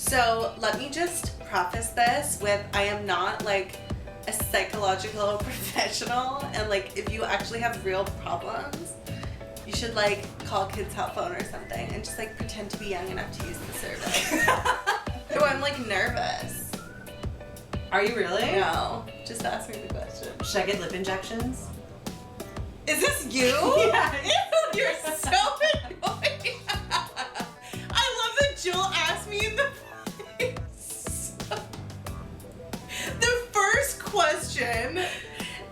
So let me just preface this with I am not like a psychological professional, and like if you actually have real problems, you should like call Kids Help Phone or something and just like pretend to be young enough to use the service. Oh, I'm like nervous. Are you really? No, just ask me the question. Should I get lip injections? Is this you? Yeah. Ew, you're so annoying. I love that Jill asked me in the face. The first question,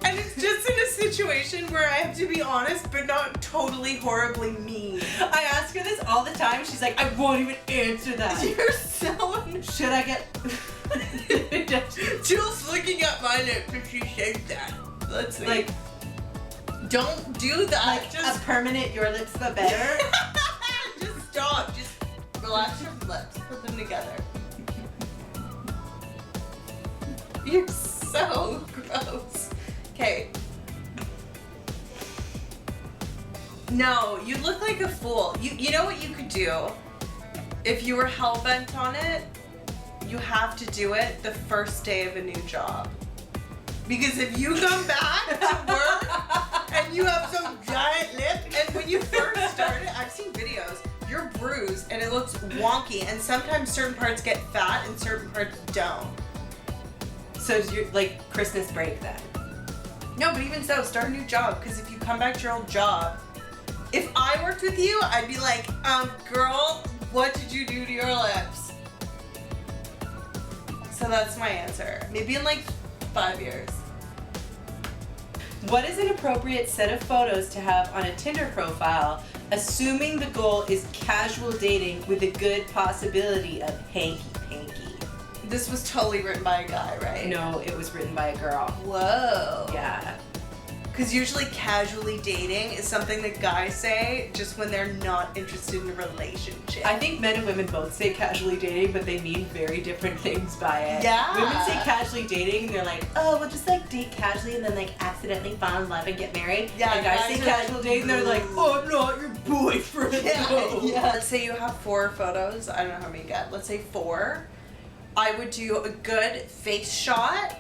and it's just in a situation where I have to be honest, but not totally horribly mean. I ask her this all the time. She's like, I won't even answer that. You're so annoying. Should I get Jill's looking at my lips and she says that. Let's see. like Don't do that. like Just a permanent your lips the better? just stop. Just relax your lips. Put them together. You're so gross. Okay. No, you look like a fool. You know what you could do? If you were hell-bent on it, you have to do it the first day of a new job. Because if you come back to work and you have some giant lip, and when you first started, I've seen videos, you're bruised and it looks wonky, and sometimes certain parts get fat and certain parts don't. So you're like Christmas break then? No, but even so, start a new job, because if you come back to your old job, if I worked with you, I'd be like, girl, what did you do to your lips? So that's my answer. Maybe in like 5 years. What is an appropriate set of photos to have on a Tinder profile, assuming the goal is casual dating with a good possibility of hanky-panky? This was totally written by a guy, right? No, it was written by a girl. Whoa. Yeah. Because usually casually dating is something that guys say just when they're not interested in a relationship. I think men and women both say casually dating, but they mean very different things by it. Yeah. Women say casually dating, and they're like, oh, we'll just like date casually and then like accidentally fall in love and get married. Yeah, and guys say guys are casual like, dating, and they're like, oh, I'm not your boyfriend. No. Yeah. Let's say you have 4 photos. I don't know how many you get. Let's say 4. I would do a good face shot,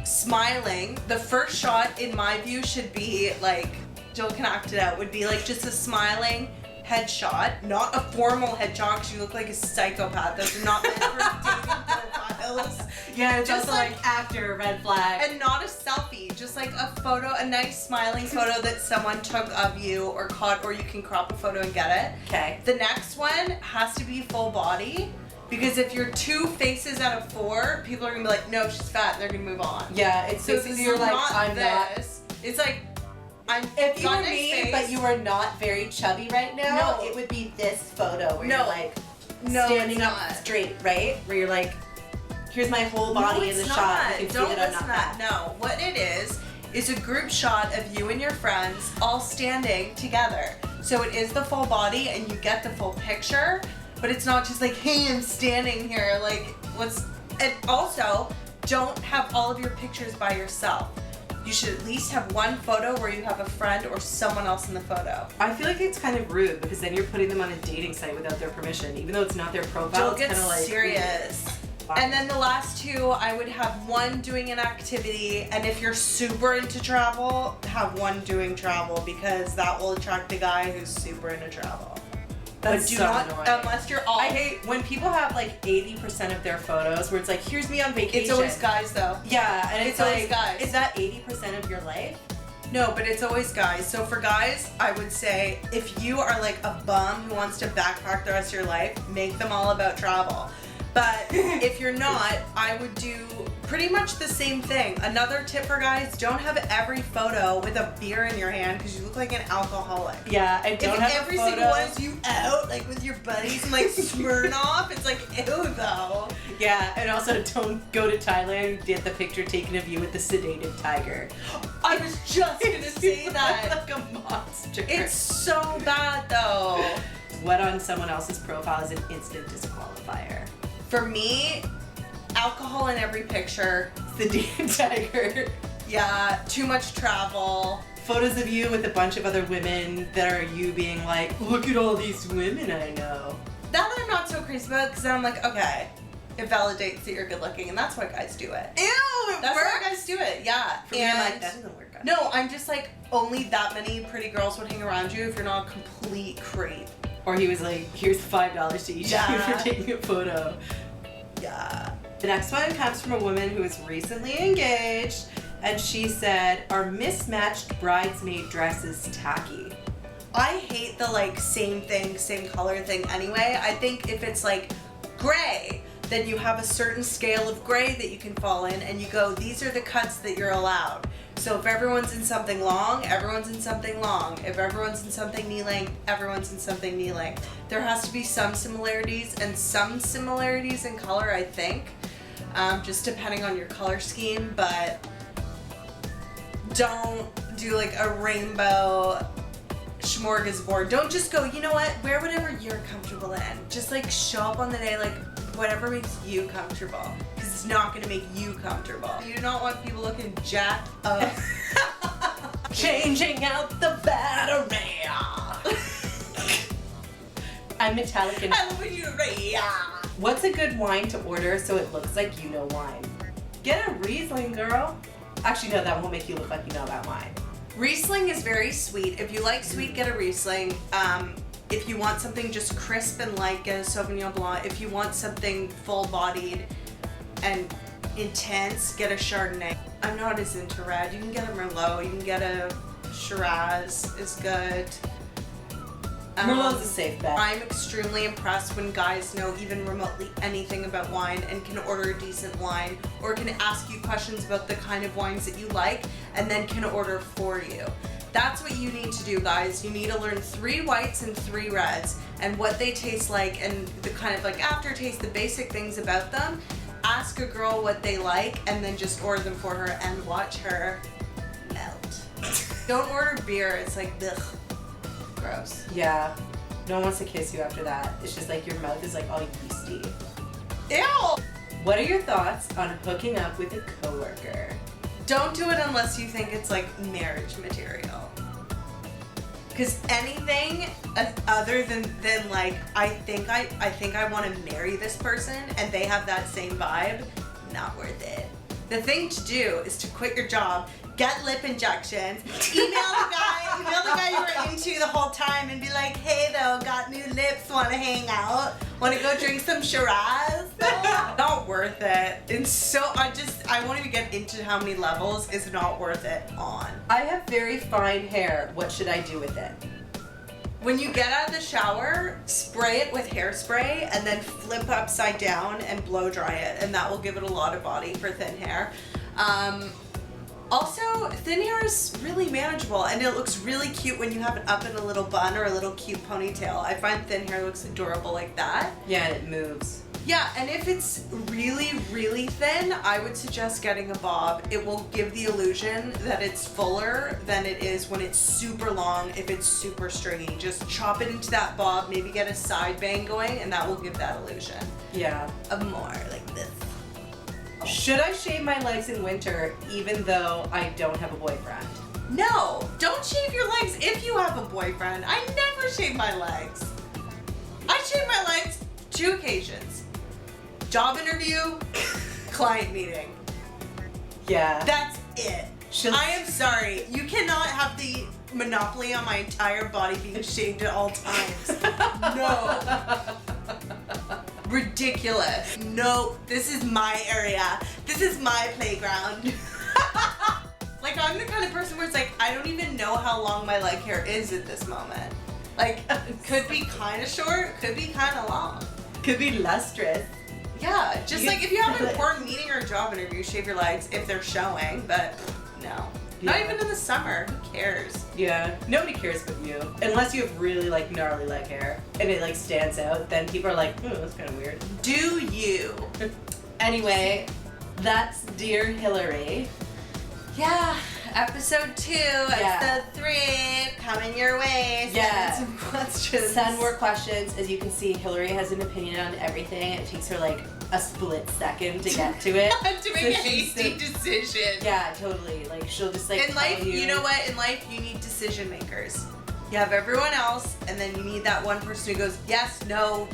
smiling. The first shot, in my view, should be like, Jill can act it out, would be like just a smiling headshot, not a formal headshot because you look like a psychopath. Those are not meant for dating profiles. Yeah, it's Just also like, like- actor, red flag. And not a selfie, just like a photo, a nice smiling photo that someone took of you or caught, or you can crop a photo and get it. Okay. The next one has to be full body, because if you're 2 faces out of 4, people are gonna be like, no, she's fat, and they're gonna move on. Yeah, it's So basically this you're is like, not I'm not. this. It's like, I'm If you got were nice me, face. but you were not very chubby right now, No. it would be this photo where No. you're like No, standing it's up not. straight, right? Where you're like, here's my whole body No, in the it's shot. not. You can Don't see that I'm listen not to that. fat. No, what it is a group shot of you and your friends all standing together. So it is the full body and you get the full picture, but it's not just like, hey, I'm standing here. Like, and also, don't have all of your pictures by yourself. You should at least have one photo where you have a friend or someone else in the photo. I feel like it's kind of rude because then you're putting them on a dating site without their permission, even though it's not their profile. Jill It's gets kind of like serious. And then the last 2, I would have one doing an activity, and if you're super into travel, have one doing travel, because that will attract the guy who's super into travel. That's But do so not, annoying. unless you're all. I hate when people have like 80% of their photos where it's like, here's me on vacation. It's always guys though. Yeah, and it's always like, guys. is that 80% of your life? No, but it's always guys. So for guys, I would say if you are like a bum who wants to backpack the rest of your life, make them all about travel. But if you're not, I would do pretty much the same thing. Another tip for guys, don't have every photo with a beer in your hand because you look like an alcoholic. Yeah, and don't If have every a photo. single one is you out, like with your buddies and like Smirnoff, it's like, ew though. Yeah, and also don't go to Thailand and get the picture taken of you with the sedated tiger. I was just gonna say that. Like a monster. It's so bad though. What on someone else's profile is an instant disqualifier. For me, alcohol in every picture. Sedated tiger. Yeah, too much travel. Photos of you with a bunch of other women that are you being like, look at all these women I know. That I'm not so crazy Facebook because I'm like, okay, it validates that you're good looking, and that's why guys do it. Ew, That's why guys do it, yeah. For me, I'm like, that doesn't work. No, I'm just like, only that many pretty girls would hang around you if you're not a complete creep. Or he was like, here's $5 to each of you for taking a photo. Yeah. The next one comes from a woman who was recently engaged, and she said, "Are mismatched bridesmaid dresses tacky?" I hate the like same thing, same color thing anyway. I think if it's like gray, then you have a certain scale of gray that you can fall in, and you go, these are the cuts that you're allowed. So if everyone's in something long, everyone's in something long. If everyone's in something knee length, everyone's in something knee length. There has to be some similarities and some similarities in color, I think, just depending on your color scheme, but don't do like a rainbow smorgasbord. Don't just go, you know what, wear whatever you're comfortable in. Just like show up on the day like whatever makes you comfortable, because it's not going to make you comfortable. You do not want people looking jacked up. Changing out the battery. I'm metallic and What's a good wine to order so it looks like you know wine? Get a Riesling, girl. Actually, no, that won't make you look like you know about wine. Riesling is very sweet. If you like sweet, get a Riesling. If you want something just crisp and light, get a Sauvignon Blanc. If you want something full-bodied and intense, get a Chardonnay. I'm not as into red. You can get a Merlot. You can get a Shiraz. Is good. Merlot's a safe bet. I'm extremely impressed when guys know even remotely anything about wine and can order a decent wine, or can ask you questions about the kind of wines that you like and then can order for you. That's what you need to do, guys. You need to learn 3 whites and 3 reds and what they taste like and the kind of like aftertaste, the basic things about them. Ask a girl what they like and then just order them for her and watch her melt. Don't order beer. It's like, ugh. Gross. Yeah. No one wants to kiss you after that. It's just like your mouth is like all yeasty. Ew! What are your thoughts on hooking up with a coworker? Don't do it unless you think it's like marriage material. Because anything other than like I think I want to marry this person and they have that same vibe, not worth it. The thing to do is to quit your job, get lip injections, email the guy you were into the whole time and be like, hey though, got new lips, want to hang out? Want to go drink some Shiraz? Not worth it. And so I won't even get into how many levels is not worth it on. I have very fine hair. What should I do with it? When you get out of the shower, spray it with hairspray and then flip upside down and blow dry it, and that will give it a lot of body for thin hair. Also, thin hair is really manageable and it looks really cute when you have it up in a little bun or a little cute ponytail. I find thin hair looks adorable like that. Yeah, and it moves. Yeah, and if it's really, really thin, I would suggest getting a bob. It will give the illusion that it's fuller than it is when it's super long, if it's super stringy. Just chop it into that bob, maybe get a side bang going, and that will give that illusion. Yeah. Of more like this. Should I shave my legs in winter even though I don't have a boyfriend? No, don't shave your legs if you have a boyfriend. I never shave my legs. I shave my legs 2 occasions. Job interview, client meeting. Yeah. That's it. I am sorry. You cannot have the monopoly on my entire body being shaved at all times. No. Ridiculous. No, this is my area. This is my playground. Like, I'm the kind of person where it's like, I don't even know how long my leg hair is at this moment. Like, it could be kind of short, could be kind of long. Could be lustrous. Yeah, just like if you have an important meeting or a job interview, shave your legs if they're showing, but no. Yeah. Not even in the summer. Who cares? Yeah, nobody cares but you. Unless you have really like gnarly leg hair and it like stands out, then people are like, that's kind of weird. Do you? Anyway, that's Dear Hilary. Yeah, episode 2, episode 3, coming your way. Yeah. Send some questions. Send more questions. As you can see, Hilary has an opinion on everything. It takes her like a split second to get to it. To make a hasty decision. Yeah, totally. Like she'll just like in life, you know what? In life, you need decision makers. You have everyone else, and then you need that one person who goes, yes, no,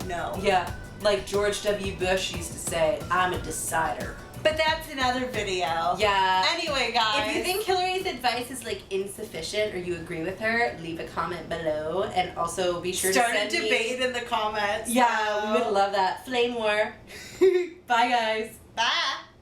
no. Yeah, like George W. Bush used to say, I'm a decider. But that's another video. Yeah. Anyway, guys. If you think Hilary's advice is like insufficient or you agree with her, leave a comment below. And also be sure Start to send a debate in the comments. Yeah, we would love that. Flame war. Bye, guys. Bye.